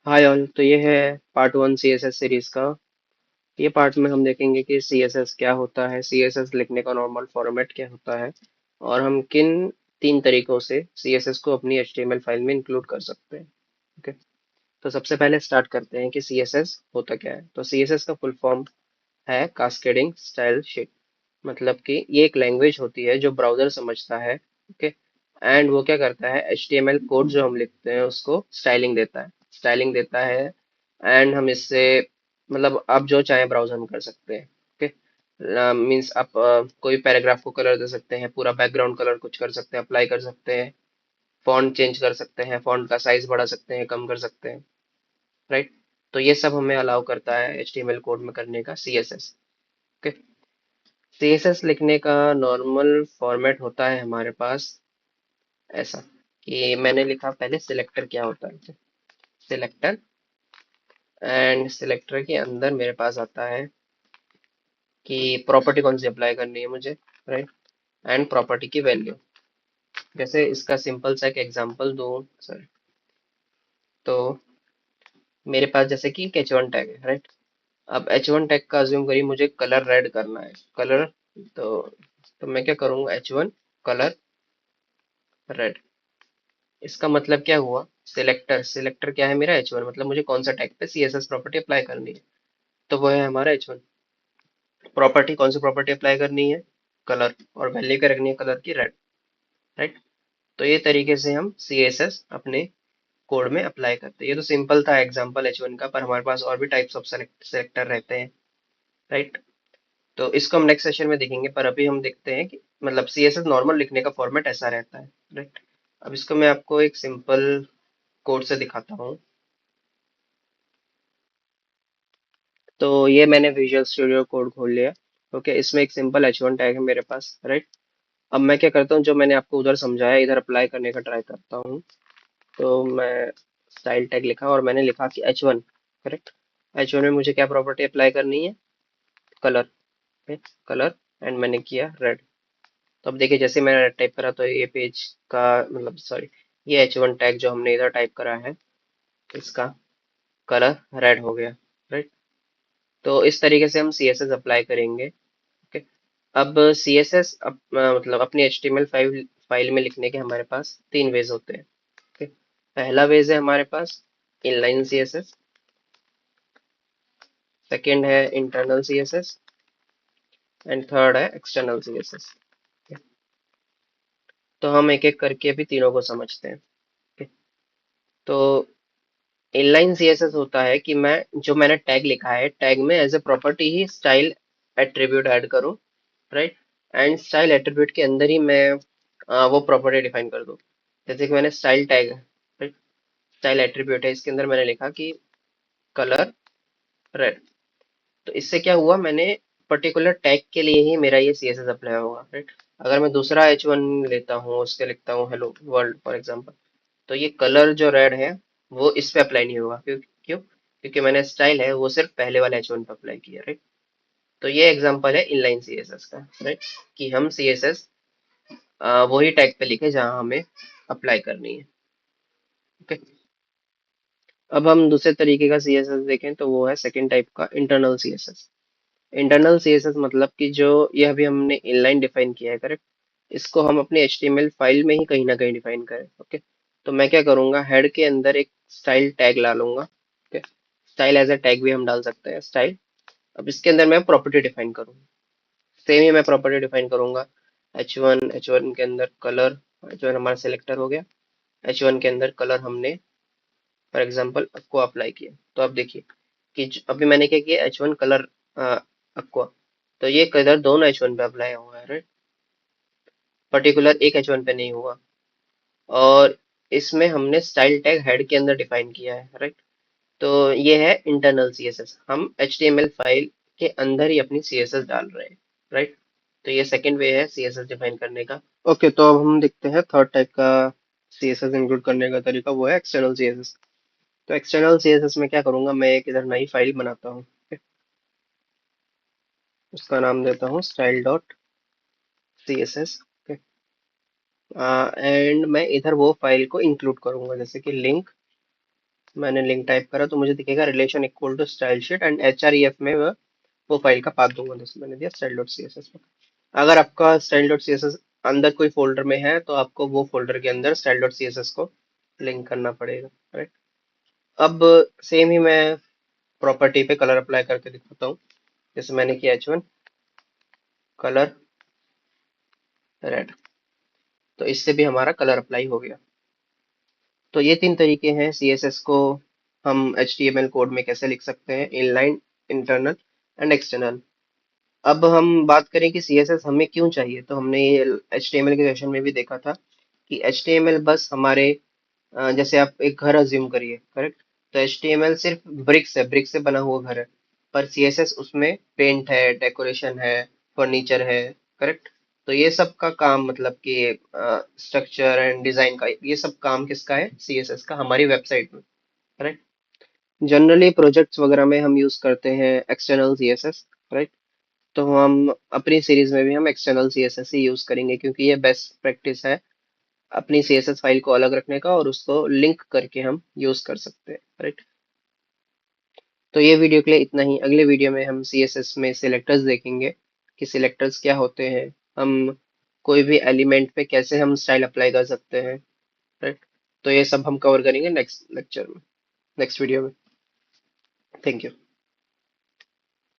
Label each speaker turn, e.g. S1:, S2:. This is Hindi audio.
S1: Hi all. तो ये है पार्ट 1 सीएसएस सीरीज का। ये पार्ट में हम देखेंगे कि सीएसएस क्या होता है, सीएसएस लिखने का नॉर्मल फॉर्मेट क्या होता है, और हम किन 3 तरीकों से सीएसएस को अपनी एचटीएमएल फाइल में इंक्लूड कर सकते हैं। ओके। तो सबसे पहले स्टार्ट करते हैं कि सीएसएस होता क्या है। तो सीएसएस का फुल फॉर्म है कास्केडिंग स्टाइल शीट। मतलब कि ये एक लैंग्वेज होती है जो ब्राउजर समझता है। ओके। एंड वो क्या करता है, एचटीएमएल कोड जो हम लिखते हैं उसको स्टाइलिंग देता है। एंड हम इससे मतलब आप जो चाहें ब्राउज हम कर सकते हैं। ओके। मीन्स आप कोई पैराग्राफ को कलर दे सकते हैं, पूरा बैकग्राउंड कलर कुछ कर सकते हैं, अप्लाई कर सकते हैं, फॉन्ट चेंज कर सकते हैं, फॉन्ट का साइज बढ़ा सकते हैं, कम कर सकते हैं। राइट। तो ये सब हमें अलाउ करता है एचटीएमएल कोड में करने का सीएसएस। ओके। सीएसएस लिखने का नॉर्मल फॉर्मेट होता है हमारे पास ऐसा कि मैंने लिखा पहले सिलेक्टर क्या होता है। सिलेक्टर। एंड सिलेक्टर के अंदर मेरे पास आता है कि प्रॉपर्टी कौन सी अप्लाई करनी है मुझे। राइट। एंड प्रॉपर्टी की वैल्यू। जैसे इसका सिंपल सा एक एग्जांपल दूं सर, तो मेरे पास जैसे कि H1 टैग है। राइट। अब H1 टैग का अज्यूम करिए मुझे कलर रेड करना है। कलर। तो तो मैं क्या करूंगा, H1 कलर रेड। इसका मतलब क्या हुआ, सिलेक्टर सिलेक्टर क्या है मेरा H1, मतलब मुझे कौन सा टैग पे सीएसएस प्रॉपर्टी अप्लाई करनी है। तो वो है हमारा H1। प्रॉपर्टी कौन सी प्रॉपर्टी अप्लाई करनी है, कलर, और वैल्यू क्या रखनी है कलर की रेड। राइट। तो ये तरीके से हम सीएसएस अपने कोड में अप्लाई करते हैं। ये तो सिंपल था एग्जांपल H1 का, पर हमारे पास और भी टाइप्स ऑफ सेलेक्टर रहते हैं। राइट। तो इसको हम नेक्स्ट सेशन में देखेंगे, पर अभी हम देखते हैं कि मतलब सीएसएस नॉर्मल लिखने का फॉर्मेट ऐसा रहता है। राइट। अब इसको मैं आपको एक सिंपल कोड से दिखाता हूँ। तो ये मैंने विजुअल स्टूडियो कोड खोल लिया। ओके। इसमें एक सिंपल H1 टैग है मेरे पास। राइट। अब मैं क्या करता हूँ, जो मैंने आपको उधर समझाया इधर अप्लाई करने का ट्राई करता हूँ। तो मैं स्टाइल टैग लिखा और मैंने लिखा कि H1। करेक्ट। H1 में मुझे क्या प्रॉपर्टी अप्लाई करनी है, कलर। कलर। एंड मैंने किया रेड। तो अब देखिए जैसे मैंने रेड टाइप करा तो ये पेज का मतलब सॉरी, ये H1 टैग जो हमने इधर टाइप करा है इसका कलर रेड हो गया। राइट। तो इस तरीके से हम CSS अप्लाई करेंगे। ओके। अब CSS मतलब अपनी HTML फाइल में लिखने के हमारे पास 3 वेज होते हैं। ओके। पहला वेज है हमारे पास इनलाइन CSS। सेकंड है इंटरनल CSS। एंड थर्ड है एक्सटर्नल CSS। तो हम एक एक करके अभी तीनों को समझते हैं। ओके। तो इनलाइन CSS होता है कि मैं जो मैंने टैग लिखा है टैग में एज ए प्रॉपर्टी ही स्टाइल एट्रीब्यूट ऐड करूं। राइट। एंड स्टाइल एट्रीब्यूट के अंदर ही मैं वो प्रॉपर्टी डिफाइन कर दूं। जैसे कि मैंने style tag, right, style attribute है, इसके अंदर मैंने लिखा कि कलर रेड। तो इससे क्या हुआ, मैंने पर्टिकुलर टैग के लिए ही मेरा ये CSS अप्लाई होगा। राइट। अगर मैं दूसरा H1 लेता हूँ, उसके लिखता हूँ हेलो वर्ल्ड फॉर एग्जाम्पल, तो ये कलर जो रेड है वो इस पे अप्लाई नहीं होगा। क्यों क्योंकि मैंने स्टाइल है वो सिर्फ पहले वाले H1 पे अप्लाई किया। राइट। तो ये एग्जांपल है इनलाइन CSS का। राइट। कि हम CSS वही टैग पे लिखे जहां हमें अप्लाई करनी है। ओके। अब हम दूसरे तरीके का CSS देखें तो वो है सेकंड टाइप का इंटरनल CSS। इंटरनल CSS मतलब कि जो ये अभी हमने इनलाइन डिफाइन किया है, करेक्ट, इसको हम अपने HTML फाइल में ही कहीं ना कहीं डिफाइन करें। ओके। तो मैं क्या करूंगा, हेड के अंदर एक स्टाइल टैग ला लूंगा। Okay. Style as a tag भी हम डाल सकते हैं, स्टाइल। अब इसके अंदर मैं प्रॉपर्टी डिफाइन करूंगा। सेम ही मैं प्रॉपर्टी डिफाइन करूंगा। H1 के अंदर कलर, H1 हमारा सिलेक्टर हो गया। H1 के अंदर कलर हमने फॉर एग्जांपल aqua अप्लाई किया। तो अब देखिए कि अभी मैंने क्या किया, H1 कलर aqua। तो ये कलर दोनों H1 पे अप्लाई हुआ है। राइट। पर्टिकुलर एक H1 पे नहीं हुआ। और इसमें हमने स्टाइल टैग हेड के अंदर डिफाइन किया है। राइट। तो ये है इंटरनल CSS, हम HTML फाइल के अंदर ही अपनी CSS डाल रहे हैं। राइट। तो ये सेकंड वे है CSS डिफाइन करने का। ओके। तो अब हम देखते हैं थर्ड टाइप का CSS इंक्लूड करने का तरीका, वो है एक्सटर्नल CSS। तो एक्सटर्नल CSS में क्या करूंगा, मैं एक इधर नई फाइल बनाता हूँ। उसका नाम देता हूँ स्टाइल डॉट CSS। एंड मैं इधर वो फाइल को इंक्लूड करूंगा जैसे कि लिंक मैंने लिंक टाइप करा तो मुझे दिखेगा relation equal to style sheet and HREF में वो फाइल का पाथ दूंगा, जैसे मैंने दिया style dot C S S में। अगर आपका style dot C S S अंदर कोई फोल्डर में है तो आपको वो फोल्डर के अंदर style dot C S S को लिंक करना पड़ेगा, राइट। अब सेम ही मैं प्रॉपर्टी पे कलर अप्लाई करके दिखाता हूँ। जैसे मैंने किया H1 कलर रेड, तो इससे भी हमारा कलर अप्लाई हो गया। तो ये तीन तरीके हैं CSS को हम HTML कोड में कैसे लिख सकते हैं, इनलाइन, इंटरनल एंड एक्सटर्नल। अब हम बात करें कि CSS हमें क्यों चाहिए, तो हमने ये HTML के सेशन में भी देखा था कि HTML बस हमारे जैसे आप एक घर अज्यूम करिए, करेक्ट। तो HTML सिर्फ ब्रिक्स है, ब्रिक्स से बना हुआ घर है। पर CSS उसमें पेंट है, डेकोरेशन है, फर्नीचर है, करेक्ट। तो ये सब का काम मतलब कि स्ट्रक्चर एंड डिजाइन का ये सब काम किसका है, CSS का, हमारी वेबसाइट में, करेक्ट। जनरली प्रोजेक्ट्स वगैरह में हम यूज करते हैं एक्सटर्नल CSS, राइट। तो हम अपनी सीरीज में भी हम एक्सटर्नल CSS ही यूज करेंगे क्योंकि ये बेस्ट प्रैक्टिस है अपनी CSS फाइल को अलग रखने का, और उसको लिंक करके हम यूज कर सकते हैं, राइट। तो ये वीडियो के लिए इतना ही। अगले वीडियो में हम CSS में सिलेक्टर्स देखेंगे कि सिलेक्टर्स क्या होते हैं, हम कोई भी एलिमेंट पे कैसे हम स्टाइल अप्लाई कर सकते हैं, राइट। तो ये सब हम कवर करेंगे नेक्स्ट लेक्चर में, नेक्स्ट वीडियो में। Thank you.